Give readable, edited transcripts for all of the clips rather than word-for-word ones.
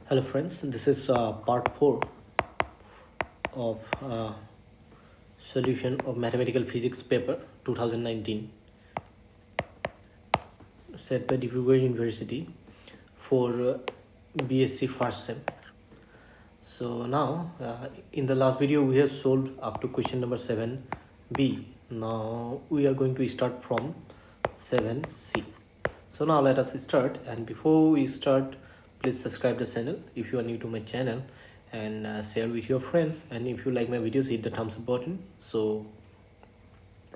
Hello friends, this is part 4 of solution of mathematical physics paper 2019 set by Dibrugarh University for BSc first sem. So now in the last video we have solved up to question number 7b. Now we are going to start from 7c. So now let us start, and before we start, please subscribe the channel if you are new to my channel, and share with your friends, and if you like my videos, hit the thumbs up button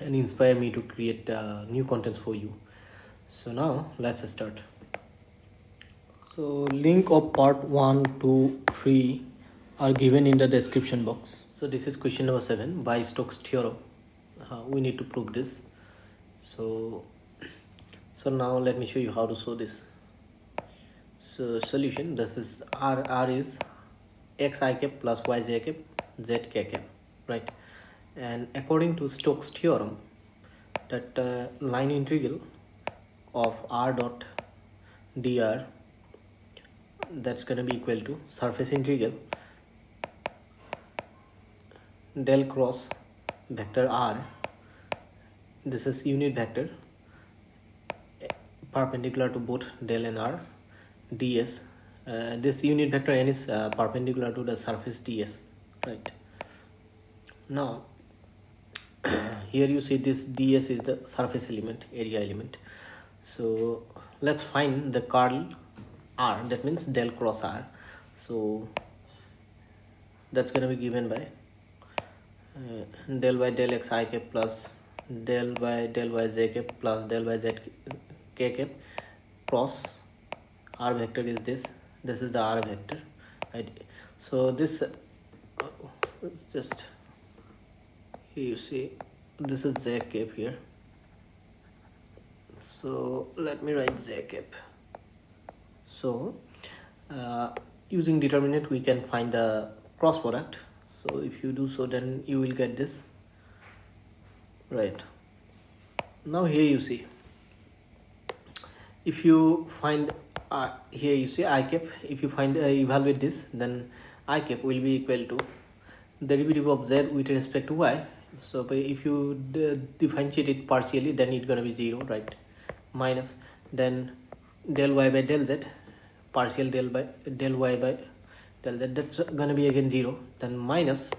and inspire me to create new contents for you. So now let's start. So link of part 1, 2, 3 are given in the description box. So this is question number 7 by Stokes theorem. We need to prove this. So now let me show you how to solve this. So solution, this is R is x I cap plus y j cap z k cap, right? And according to Stokes theorem, that line integral of r dot dr, that's going to be equal to surface integral del cross vector r, this is unit vector perpendicular to both del and r, ds. This unit vector n is perpendicular to the surface ds, right? Now here you see this ds is the surface element, area element. So let's find the curl r, that means del cross r. So that's going to be given by del by del x I cap plus del by del y j cap plus del by z k cap cross r vector is this is the r vector, right? So this just here you see this is z cap here, so let me write z cap. So using determinant we can find the cross product. So if you do so, then you will get this, right? Now here you see, if you find here you see I cap, if you find evaluate this, then I cap will be equal to derivative of z with respect to y. So if you differentiate it partially, then it's going to be 0, right? Minus then del y by del z, partial del y by del z, that's going to be again 0. Then minus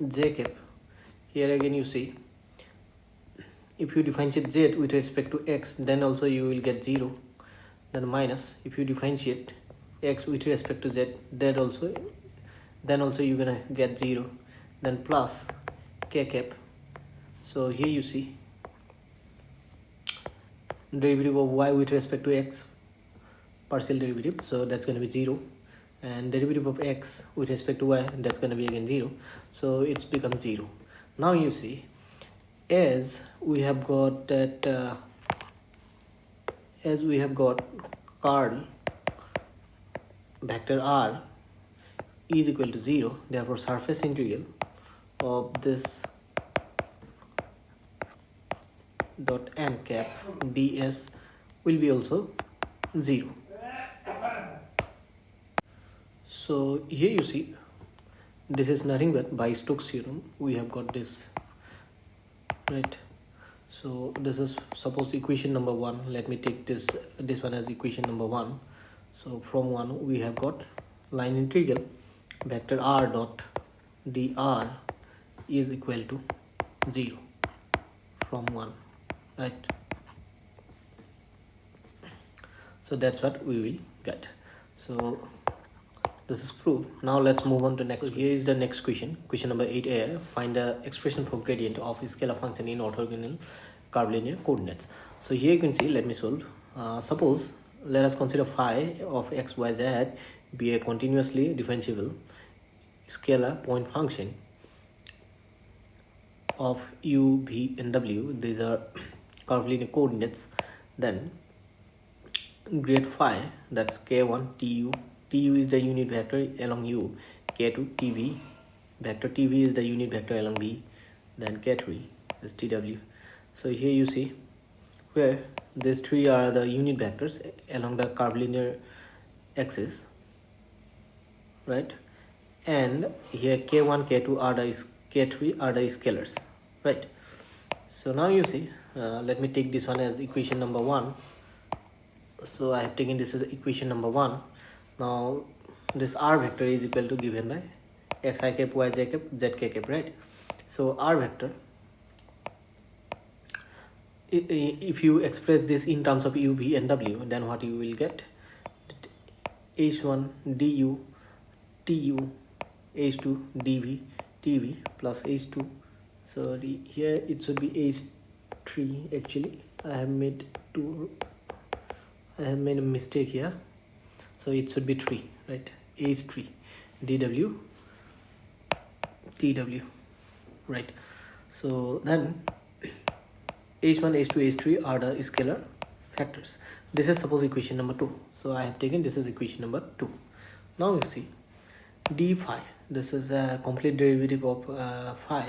j cap, here again you see, if you differentiate z with respect to x, then also you will get 0. Then minus, if you differentiate x with respect to z, then also you're gonna get 0. Then plus k cap. So here you see derivative of y with respect to x, partial derivative, so that's going to be 0, and derivative of x with respect to y, that's going to be again 0, so it's become 0. Now you see, as we have got that as we have got curl vector r is equal to 0, therefore surface integral of this dot n cap ds will be also 0. So here you see, this is nothing but by Stokes theorem we have got this, right? So this is suppose equation number 1. Let me take this one as equation number 1. So from 1 we have got line integral vector r dot dr is equal to 0 from 1, right? So that's what we will get. So this is proved. Now let's move on to next. So here is the next question, question number 8a. Find the expression for gradient of a scalar function in orthogonal curvilinear coordinates. So here you can see, let me solve. Suppose let us consider phi of x, y, z be a continuously differentiable scalar point function of u, v, and w. These are curvilinear coordinates. Then grade phi, that's k1 tu. Tu is the unit vector along u. K2 tv, vector tv is the unit vector along v. Then k3 is tw. So here you see where these three are the unit vectors along the curvilinear axis, right? And here k1 k2 are the k3 are the scalars, right? So now you see, let me take this one as equation number 1. So I have taken this as equation number 1. Now this r vector is equal to given by xi cap y j cap z k cap, right? So r vector, if you express this in terms of u, v and w, then what you will get, h1 du tu h2 dv tv plus h2, so here it should be h3. Actually I have made a mistake here, so it should be 3, right? h3 dw tw, right? So then h1 h2 h3 are the scalar factors. This is suppose equation number 2, so I have taken this as equation number 2. Now you see d phi, this is a complete derivative of phi.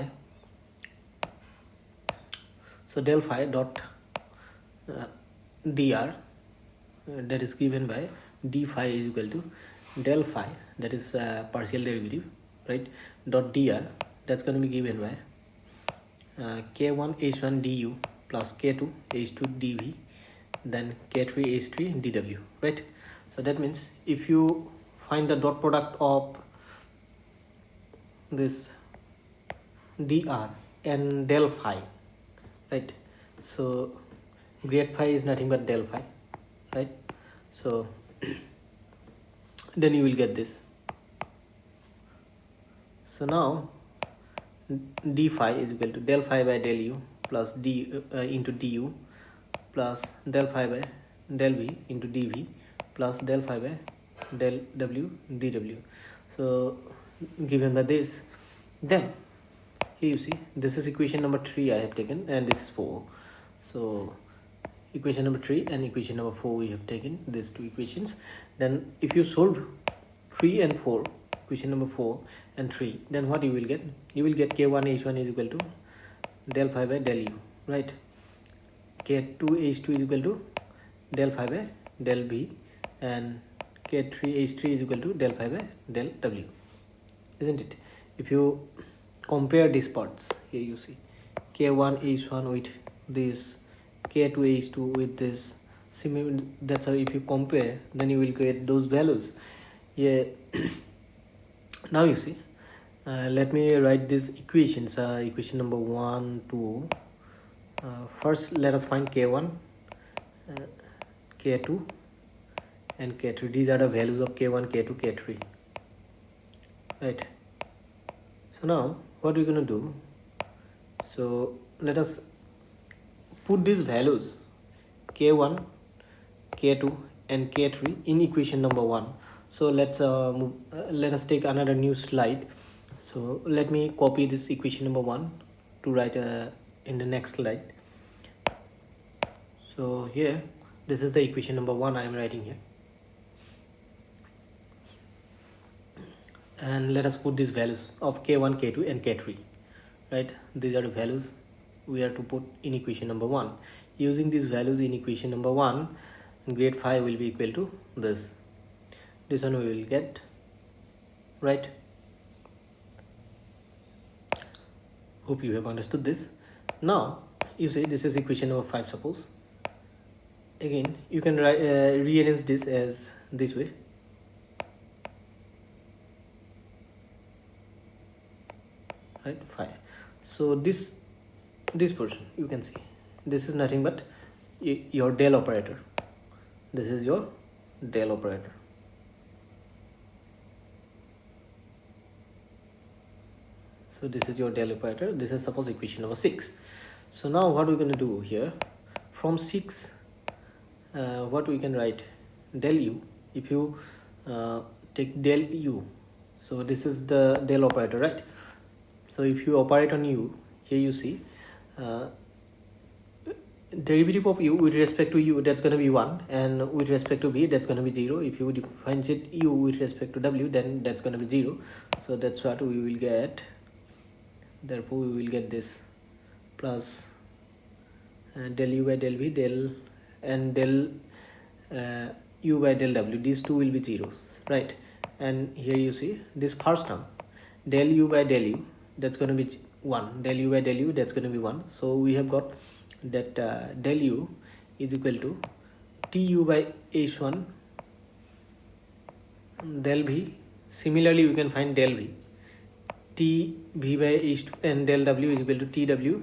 So del phi dot dr, that is given by d phi is equal to del phi, that is partial derivative, right, dot dr, that's going to be given by k1 h1 du plus k2 h2 dv, then k3 h3 dw, right? So that means if you find the dot product of this dr and del phi, right, so grad phi is nothing but del phi, right? So then you will get this. So now d phi is equal to del phi by del u plus d into du plus del phi by del v into dv plus del phi by del w dw. So given by this, then here you see this is equation number 3 I have taken, and this is 4. So equation number 3 and equation number 4 we have taken these two equations. Then if you solve 3 and 4, equation number 4 and 3, then what you will get? You will get k1 h1 is equal to del phi by del u, right? k2 h2 is equal to del phi by del v, and k3 h3 is equal to del phi by del w, isn't it? If you compare these parts, here you see k1 h1 with this, k2 h2 with this, that's how if you compare, then you will get those values. Yeah. Now you see, let me write these equations. Equation number 1, 2. First let us find k1, k2 and k3. These are the values of k1, k2, k3, right? So now what we're going to do, so let us put these values k1, k2 and k3 in equation number 1. So let us take another new slide. So let me copy this equation number 1 to write in the next slide. So here this is the equation number 1 I am writing here, and let us put these values of k1, k2 and k3, right? These are the values we are to put in equation number 1. Using these values in equation number 1, grade phi will be equal to this one we will get, right? Hope you have understood this. Now you say this is equation number 5. Suppose again you can write rearrange this as this way, right? 5. So this portion you can see, this is nothing but your del operator. This is your del operator. So this is your del operator. This is suppose equation number 6. So now what we're going to do here, from 6 what we can write, del u. If you take del u, so this is the del operator, right? So if you operate on u, here you see derivative of u with respect to u, that's going to be 1, and with respect to v, that's going to be 0. If you differentiate u with respect to w, then that's going to be 0. So that's what we will get. Therefore we will get this plus del u by del v, del u by del w. These two will be zeros, right? and here you see this first term del u by del u, that's going to be 1, del u by del u, that's going to be 1. So we have got that del u is equal to tu by h1 del v. Similarly we can find del v, t v by h2, and del w is equal to tw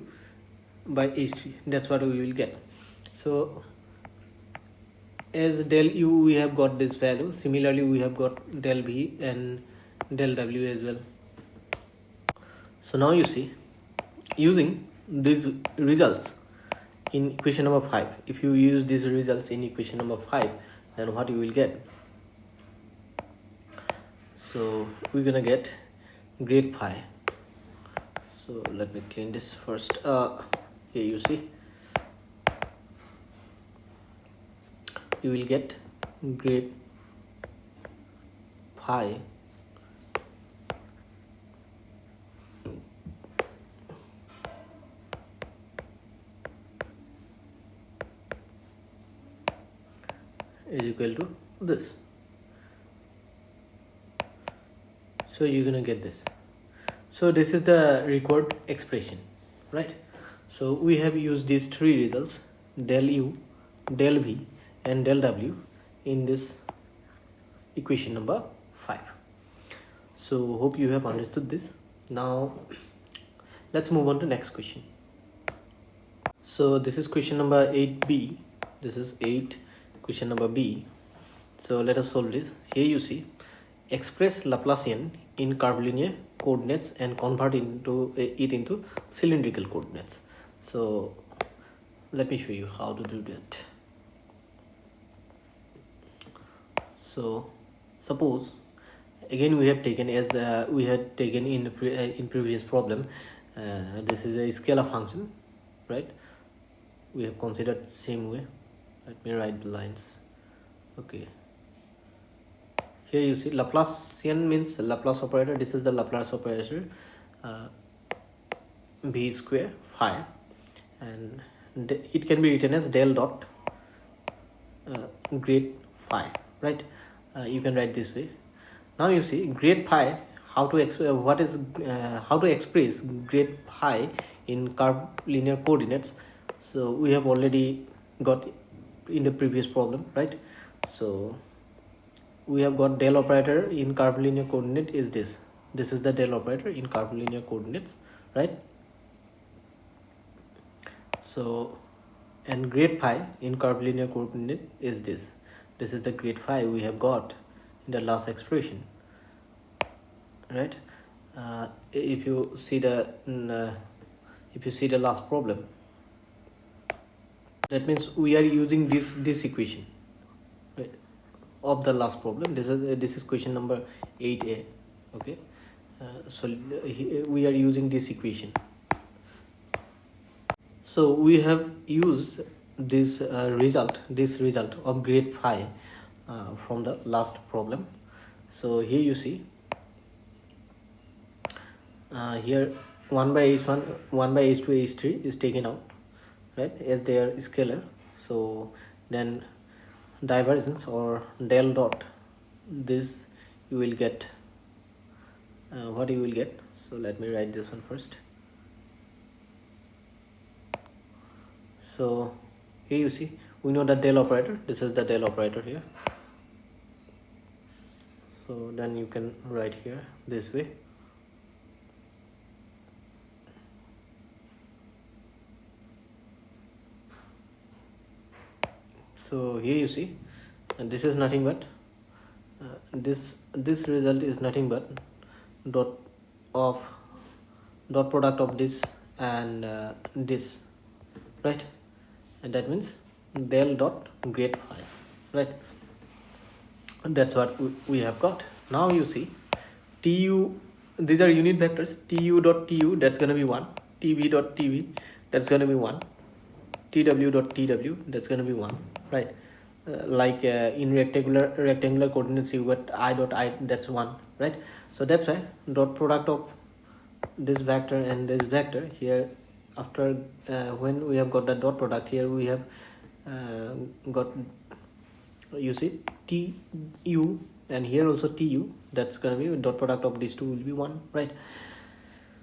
by h3. That's what we will get. So as del u we have got this value, similarly we have got del v and del w as well. So now you see, using these results in equation number 5, if you use these results in equation number 5, then what you will get? So we're gonna get grade phi. So let me clean this first. Here you see, you will get grade phi is equal to this. So you're gonna get this. So this is the required expression, right? So we have used these three results, del u, del v and del w, in this equation number 5. So hope you have understood this. Now let's move on to next question. So this is question number 8b. This is 8, question number b. So let us solve this. Here you see, express Laplacian in curvilinear coordinates and convert it into cylindrical coordinates. So let me show you how to do that. So suppose again we have taken, as we had taken in previous problem, this is a scalar function, right? We have considered same way. Let me write the lines. Okay, here you see Laplacian means Laplace operator. This is the Laplace operator, v square phi, and it can be written as del dot grade phi, right? You can write this way. Now you see grade phi, how to express grade phi in curvilinear coordinates. So we have already got in the previous problem, right? So we have got del operator in curvilinear coordinate is this. This is the del operator in curvilinear coordinates, right? So, and grade phi in curvilinear coordinate is this. This is the grade phi we have got in the last expression, right? If you see the last problem, that means we are using this equation, right, of the last problem. This is question number 8a. Okay, so we are using this equation. So we have used this result of grade phi from the last problem. So here you see, here 1 by h1, 1 by h2, h3 is taken out, right, as they are scalar. So then divergence or del dot, this you will get what you will get. So let me write this one first. So here you see, we know the del operator. This is the del operator here. So then you can write here this way. So here you see, and this is nothing but this result is nothing but dot product of this and this, right? And that means del dot grade phi, right? And that's what we have got. Now you see, tu, these are unit vectors. Tu dot tu, that's gonna be 1. tv dot tv, that's gonna be 1. tw dot tw, that's gonna be 1, right? Like in rectangular coordinates, you got I dot I, that's 1, right? So that's why dot product of this vector and this vector here, after when we have got the dot product here, we have got, you see, tu and here also tu, that's gonna be dot product of these two will be 1, right?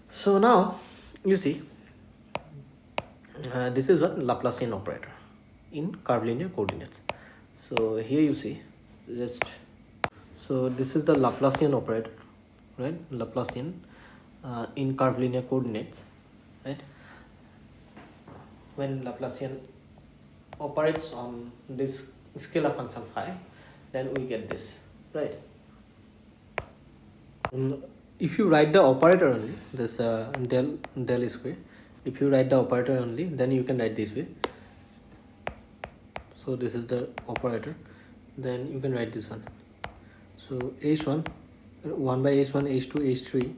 So now you see this is what Laplacian operator in curvilinear coordinates. So here you see just, so this is the Laplacian operator, right? Laplacian in curvilinear coordinates, right? When Laplacian operates on this scalar function phi, then we get this, right? If you write the operator only, this del square, if you write the operator only, then you can write this way. So this is the operator, then you can write this one. So h1 1 by h1 h2 h3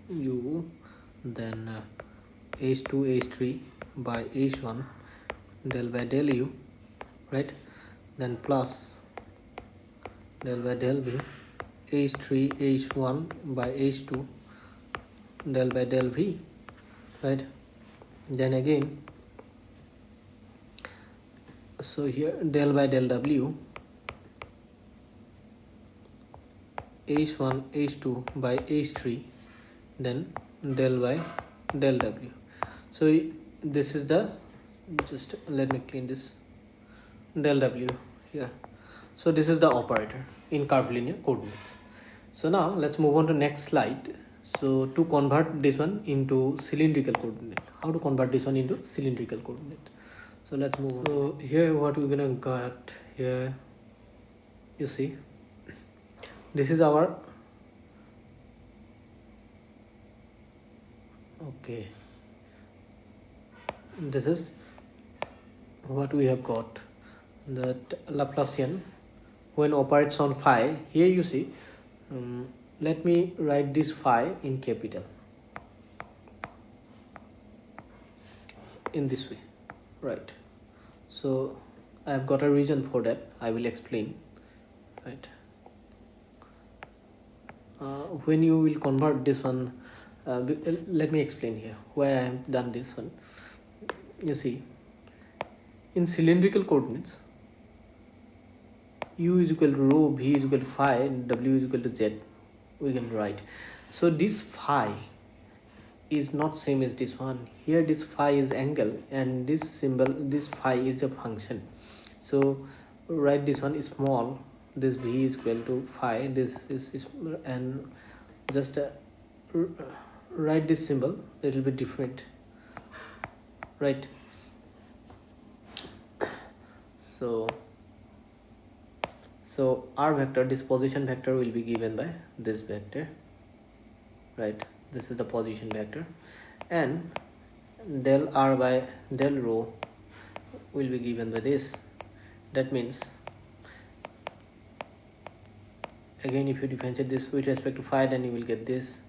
u, then h2 h3 by h1 del by del u, right? Then plus del by del v h3 h1 by h2 del by del v, right? Then again, so here del by del w h1 h2 by h3, then del by del w. So this is the, just let me clean this, del w here. So this is the operator in curvilinear coordinates. So now let's move on to next slide. So to convert this one into cylindrical coordinate, how to convert this one into cylindrical coordinate? So let's move on. So here what we're gonna got here, you see this is our, okay, this is what we have got, that Laplacian when operates on phi. Here you see, let me write this phi in capital in this way, right? So I have got a reason for that, I will explain, right? When you will convert this one, let me explain here why I have done this one. You see, in cylindrical coordinates, u is equal to rho, v is equal to phi, and w is equal to z, we can write. So this phi is not same as this one. Here this phi is angle, and this symbol, this phi is a function. So write this one is small, this v is equal to phi, this is and just write this symbol a little bit different, right? So r vector, this position vector will be given by this vector, right? This is the position vector, and del r by del rho will be given by this. That means again, if you differentiate this with respect to phi, then you will get this,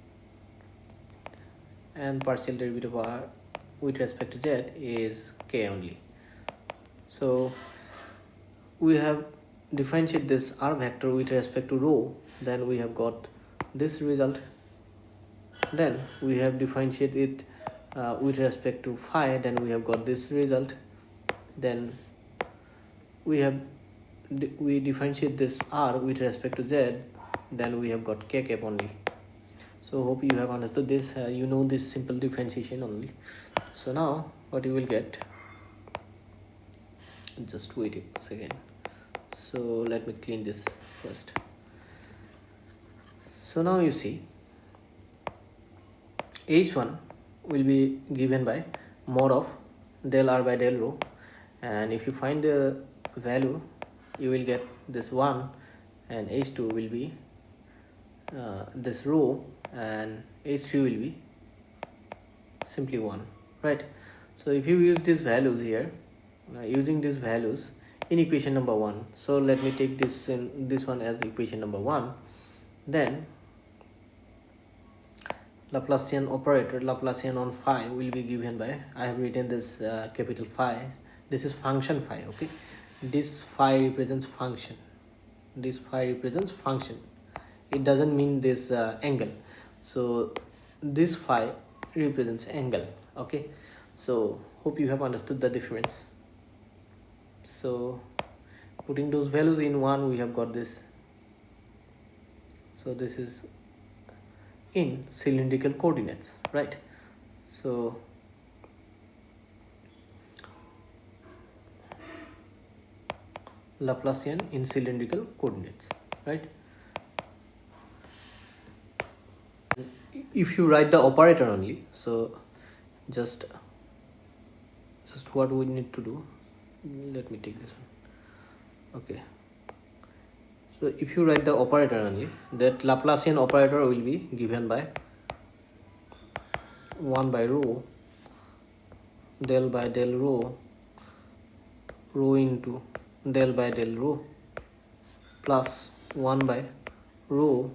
and partial derivative of r with respect to z is k only. So we have differentiate this r vector with respect to rho, then we have got this result. Then we have differentiate it with respect to phi, then we have got this result. Then we differentiate this r with respect to z, then we have got k cap only. So hope you have understood this, you know this simple differentiation only. So now what you will get, just wait a second. So let me clean this first. So now you see h1 will be given by mod of del r by del rho, and if you find the value, you will get this 1, and h2 will be this rho, and h3 will be simply 1, right? So if you use these values here, using these values in equation number 1, so let me take this one as equation number 1. Then Laplacian operator, Laplacian on phi will be given by, I have written this capital phi, this is function phi, okay? This phi represents function, this phi represents function, it doesn't mean this angle. So this phi represents angle, okay? So hope you have understood the difference. So Putting those values in 1, we have got this. So this is in cylindrical coordinates, right? So Laplacian in cylindrical coordinates, right? If you write the operator only, so just what we need to do, let me take this one. Okay, so if you write the operator only, that Laplacian operator will be given by 1 by rho del by del rho into del by del rho plus 1 by rho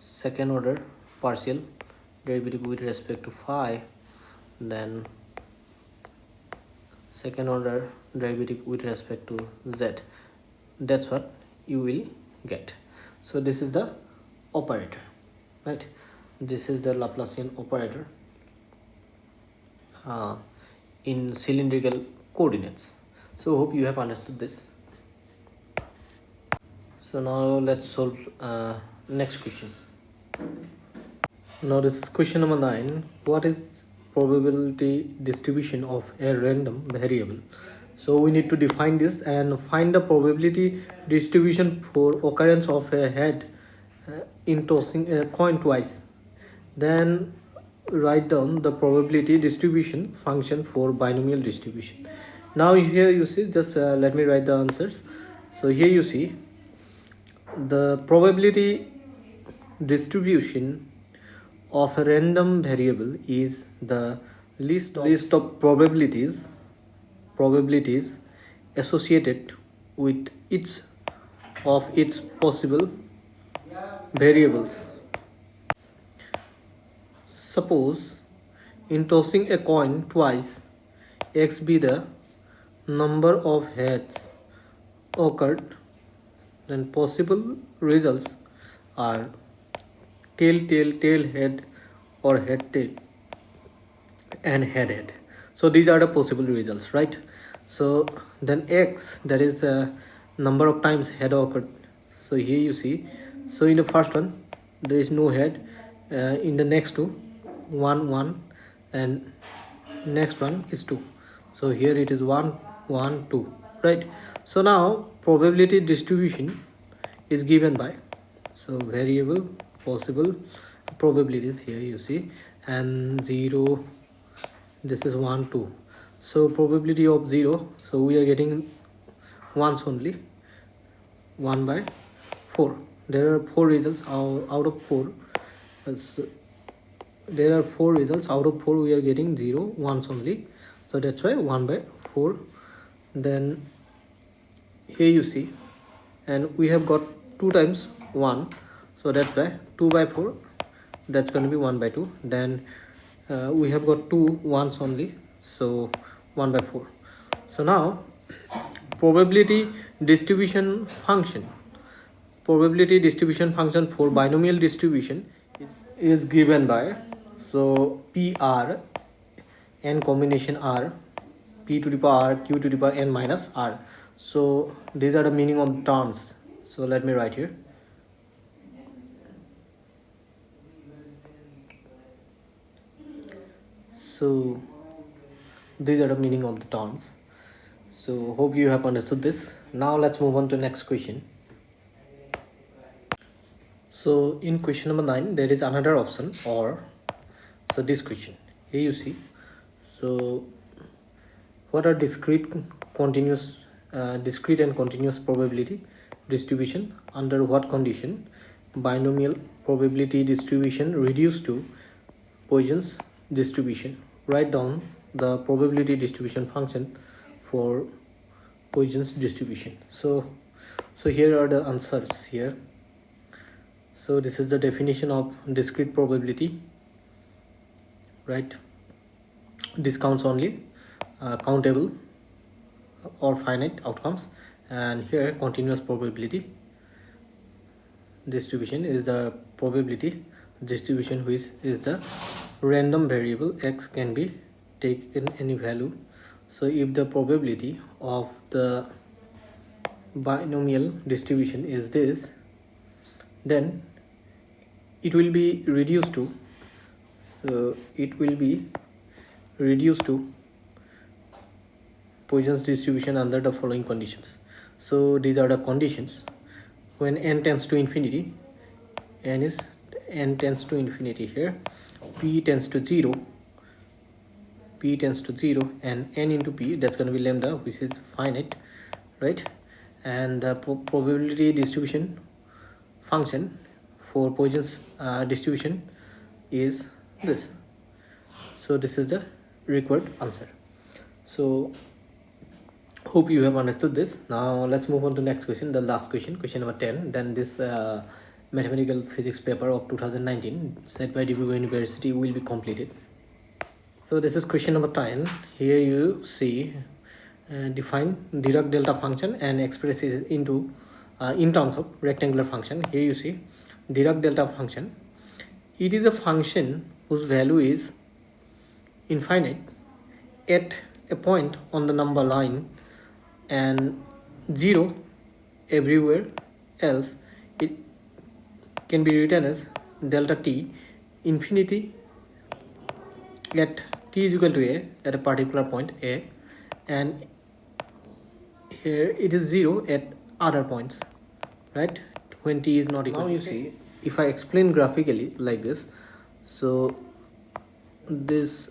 second order partial derivative with respect to phi, then second order derivative with respect to z. That's what you will get. So this is the operator, right? This is the Laplacian operator in cylindrical coordinates. So hope you have understood this. So now let's solve next question. Now this is question number 9. What is probability distribution of a random variable? So we need to define this and find the probability distribution for occurrence of a head in tossing a coin twice. Then write down the probability distribution function for binomial distribution. Now here you see, just let me write the answers. So here you see the probability distribution of a random variable is the list of probabilities associated with each of its possible variables. Suppose in tossing a coin twice, x be the number of heads occurred, then possible results are tail head or head tail and head. So these are the possible results, right? So then x, that is the number of times head occurred. So here you see, so in the first one there is no head, in the next two 1 and next one is 2. So here it is 1 1 2, right? So now probability distribution is given by, so variable possible probabilities, here you see, and 0, this is 1 2. So probability of 0, so we are getting ones only, 1 by 4. There are 4 results out of 4. There are 4 results out of 4, we are getting 0 ones only, so that's why 1 by 4. Then here you see, and we have got 2 times 1, so that's why 2 by 4, that's going to be 1 by 2. Then we have got 2 ones only, so 1 by 4. So now probability distribution function for binomial distribution is given by, so PR n combination R, p to the power r, q to the power n minus r. So these are the meaning of terms. So let me write here. So these are the meaning of the terms. So hope you have understood this. Now let's move on to next question. So in question number 9 there is another option, or so this question, here you see, so what are discrete and continuous probability distribution, under what condition binomial probability distribution reduced to Poisson's distribution. Write down the probability distribution function for Poisson's distribution. So here are the answers here. So this is the definition of discrete probability, right? Discounts only countable or finite outcomes. And here continuous probability distribution is the probability distribution which is the random variable x can be taken any value. So if the probability of the binomial distribution is this, then it will be reduced to Poisson's distribution under the following conditions. So these are the conditions. When n tends to infinity, n tends to infinity here, p tends to 0, and n into p, that's going to be lambda, which is finite, right? And the probability distribution function for Poisson's distribution is this. So this is the required answer. So hope you have understood this. Now let's move on to next question, the last question, question number 10. Then this mathematical physics paper of 2019 set by Dibrugarh University will be completed. So this is question number 10. Here you see define Dirac delta function and express it into in terms of rectangular function. Here you see Dirac delta function. It is a function whose value is infinite at a point on the number line and 0 everywhere else. It can be written as delta t infinity at t is equal to a at a particular point a, and here it is 0 at other points, right, when t is not equal. Now you see, if I explain graphically like this, so this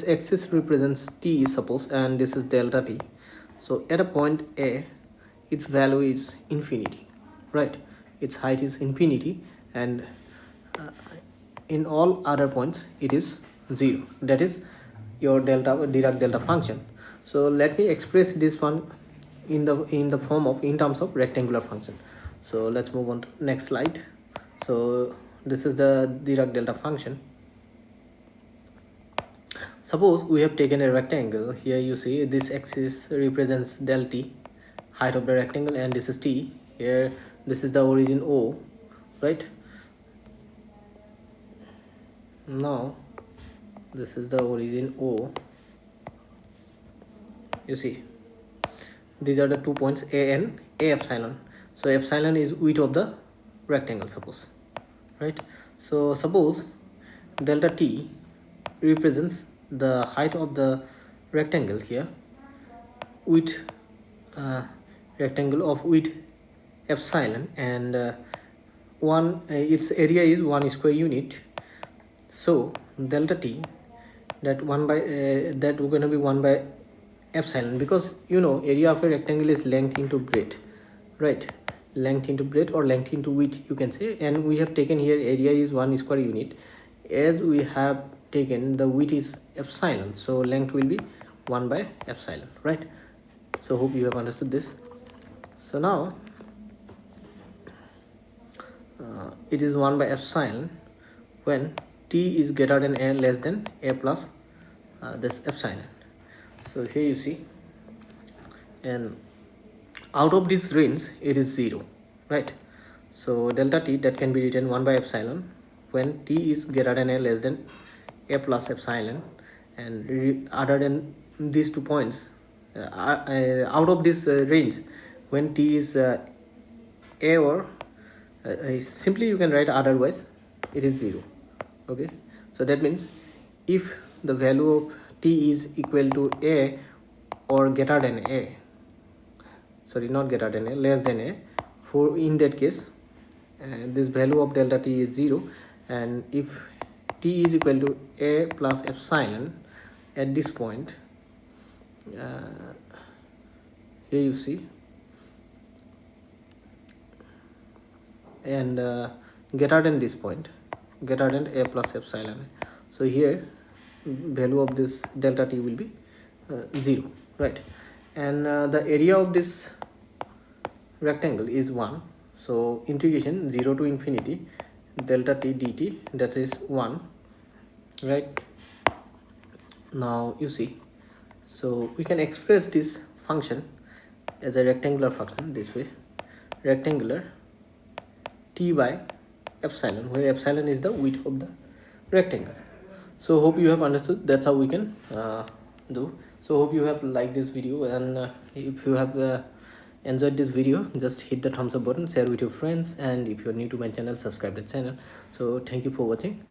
axis represents t, suppose, and this is delta t. So at a point a, its value is infinity, right, its height is infinity, and in all other points it is 0. That is your Dirac delta function. So let me express this one in the form of in terms of rectangular function. So let's move on to next slide. So this is the Dirac delta function. Suppose we have taken a rectangle. Here you see this axis represents del t, height of the rectangle, and this is t. Here this is the origin O, right? Now this is the origin O. You see these are the 2 points A and A epsilon. So epsilon is width of the rectangle, suppose, right? So suppose delta t represents the height of the rectangle here, with rectangle of width epsilon, and its area is 1 square unit. So delta t, that that we're going to be 1 by epsilon, because you know area of a rectangle is length into breadth, right? Length into breadth or length into width, you can say, and we have taken here area is 1 square unit. As we have taken the width is epsilon, so length will be 1 by epsilon, right? So hope you have understood this. So now it is 1 by epsilon when t is greater than a, less than a plus this epsilon. So here you see, and out of this range it is 0, right? So delta t, that can be written 1 by epsilon when t is greater than a, less than a plus epsilon, and other than these 2 points, out of this range when t is a, or simply you can write otherwise, it is 0. Okay, so that means if the value of t is equal to a or greater than a, sorry, not greater than a, less than a, for in that case this value of delta t is 0, and if t is equal to a plus epsilon at this point, here you see, and greater than this point, greater than a plus epsilon, so here value of this delta t will be 0, right? And the area of this rectangle is 1, so integration 0 to infinity delta t dt, that is 1, right? Now you see, so we can express this function as a rectangular function this way, rectangular t by epsilon, where epsilon is the width of the rectangle. So hope you have understood. That's how we can do. So hope you have liked this video, and if you have enjoyed this video, just hit the thumbs up button, share with your friends, and if you're new to my channel, subscribe the channel. So thank you for watching.